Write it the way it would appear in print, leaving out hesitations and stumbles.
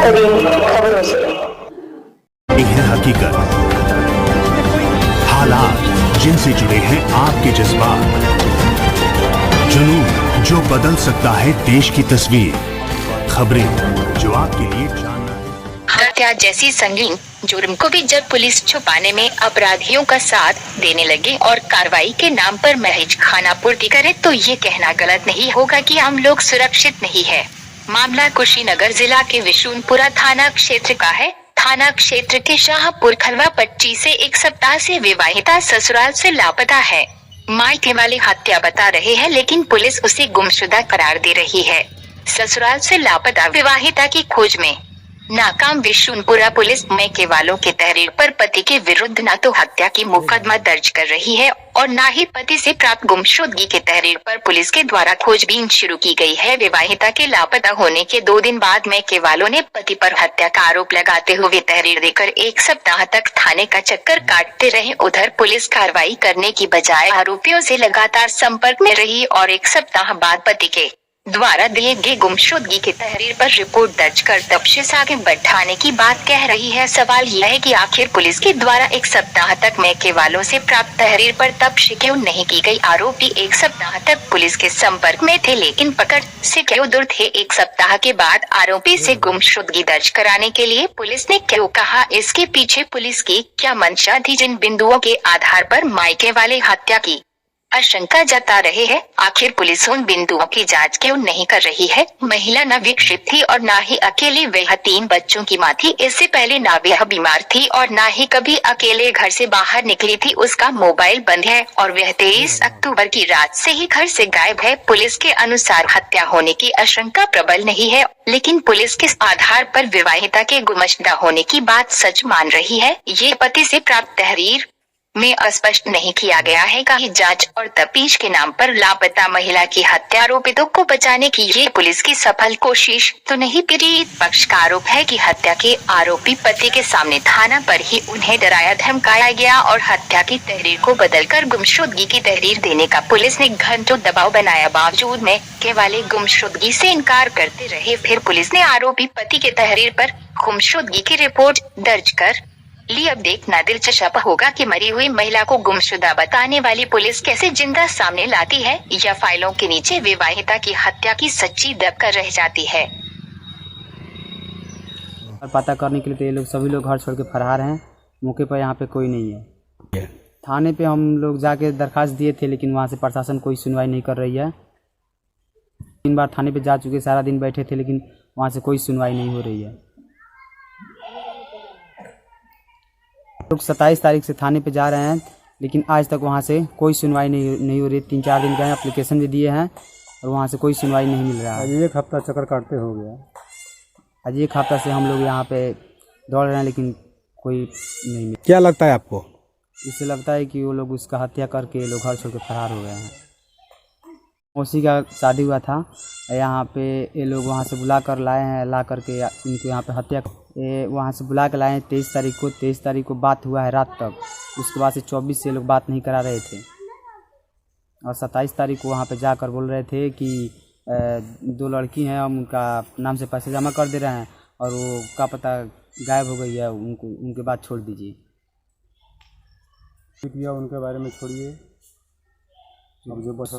तरीन खबरों से। ये है हकीकत, हालात जिनसे जुड़े हैं आपके जज्बात, जुनून जो बदल सकता है देश की तस्वीर, खबरें जो आपके लिए जानना है। हत्या जैसी संगीन जुर्म को भी जब पुलिस छुपाने में अपराधियों का साथ देने लगे और कार्रवाई के नाम पर महज खानापूर्ति करे, तो ये कहना गलत नहीं होगा कि हम लोग सुरक्षित नहीं है। मामला कुशीनगर जिला के विशुनपुरा थाना क्षेत्र का है। थाना क्षेत्र के शाहपुर खलवा पट्टी से एक सप्ताह से विवाहिता ससुराल से लापता है। मायके वाले हत्या बता रहे हैं, लेकिन पुलिस उसे गुमशुदा करार दे रही है। ससुराल से लापता विवाहिता की खोज में नाकाम विशुनपुरा पुलिस मायके वालों के तहरीर पर पति के विरुद्ध न तो हत्या की मुकदमा दर्ज कर रही है और न ही पति से प्राप्त गुमशुदगी के तहरीर पर पुलिस के द्वारा खोजबीन शुरू की गई है। विवाहिता के लापता होने के 2 दिन बाद मायके वालों ने पति पर हत्या का आरोप लगाते हुए तहरीर देकर 1 सप्ताह तक थाने का चक्कर काटते रहे। उधर पुलिस कार्रवाई करने की बजाय आरोपियों से लगातार संपर्क में रही और 1 सप्ताह बाद पति के द्वारा दिए गए गुमशुदगी के तहरीर पर रिपोर्ट दर्ज कर तफ्तीश आगे बढ़ाने की बात कह रही है। सवाल यह है कि आखिर पुलिस के द्वारा 1 सप्ताह तक मायके वालों से प्राप्त तहरीर पर तफ्तीश क्यों नहीं की गई। आरोपी 1 सप्ताह तक पुलिस के संपर्क में थे, लेकिन पकड़ से क्यों दूर थे। 1 सप्ताह के बाद आरोपी से गुमशुदगी दर्ज कराने के लिए पुलिस ने क्यों कहा, इसके पीछे पुलिस की क्या मंशा थी। जिन बिंदुओं के आधार पर मायके वाले हत्या की आशंका जता रहे हैं, आखिर पुलिस उन बिंदुओं की जांच क्यों नहीं कर रही है। महिला न विकसित थी और न ही अकेले वह 3 बच्चों की मां थी। इससे पहले न वह बीमार थी और न ही कभी अकेले घर से बाहर निकली थी। उसका मोबाइल बंद है और वह 23 अक्टूबर की रात से ही घर से गायब है। पुलिस के अनुसार हत्या होने की आशंका प्रबल नहीं है, लेकिन पुलिस किस आधार पर विवाहिता के गुमशुदा होने की बात सच मान रही है, ये पति से प्राप्त तहरीर में स्पष्ट नहीं किया गया है। कहीं जांच और तफ्तीश के नाम पर लापता महिला की हत्या आरोपितों को बचाने की ये पुलिस की सफल कोशिश तो नहीं। पीड़ित पक्ष का आरोप है कि हत्या के आरोपी पति के सामने थाना पर ही उन्हें डराया धमकाया गया और हत्या की तहरीर को बदलकर गुमशुदगी की तहरीर देने का पुलिस ने घंटों दबाव बनाया। बावजूद मायके वाले गुमशुदगी से इनकार करते रहे। फिर पुलिस ने आरोपी पति के तहरीर पर गुमशुदगी की रिपोर्ट दर्ज कर ली। अब देखना दिलचस्प होगा कि मरी हुई महिला को गुमशुदा बताने वाली पुलिस कैसे जिंदा सामने लाती है या फाइलों के नीचे विवाहिता की हत्या की सच्ची दब कर रह जाती है। पता करने के लिए तो ये लोग सभी लोग घर छोड़ के फरार हैं। मौके पर यहाँ पे कोई नहीं है। थाने पे हम लोग जाके दरखास्त दिए थे, लेकिन वहाँ से प्रशासन कोई सुनवाई नहीं कर रही है। 3 बार थाने पे जा चुके, सारा दिन बैठे थे, लेकिन वहाँ से कोई सुनवाई नहीं हो रही है। लोग 27 तारीख से थाने पे जा रहे हैं, लेकिन आज तक वहाँ से कोई सुनवाई नहीं हो रही। 3-4 दिन गए, एप्लीकेशन भी दिए हैं और वहाँ से कोई सुनवाई नहीं मिल रहा है। 1 हफ्ता चक्कर काटते हो गया। आज 1 हफ्ता से हम लोग यहाँ पे दौड़ रहे हैं, लेकिन कोई नहीं मिल। क्या लगता है आपको? इससे लगता है कि वो लोग उसका हत्या करके ये लोग घर छोड़ के फरार हो गए हैं। उसी का शादी हुआ था यहाँ पे, ये लोग वहाँ से बुला कर लाए हैं, ला करके इनको यहाँ पे हत्या वहाँ से बुला के लाए हैं 23 तारीख को। 23 तारीख को बात हुआ है रात तक, उसके बाद से 24 से लोग बात नहीं करा रहे थे और 27 तारीख को वहाँ पे जाकर बोल रहे थे कि 2 लड़की हैं, हम उनका नाम से पैसे जमा कर दे रहे हैं और वो का पता गायब हो गई है, उनके बाद छोड़ दीजिए। उनके बारे में छोड़िए, जो बस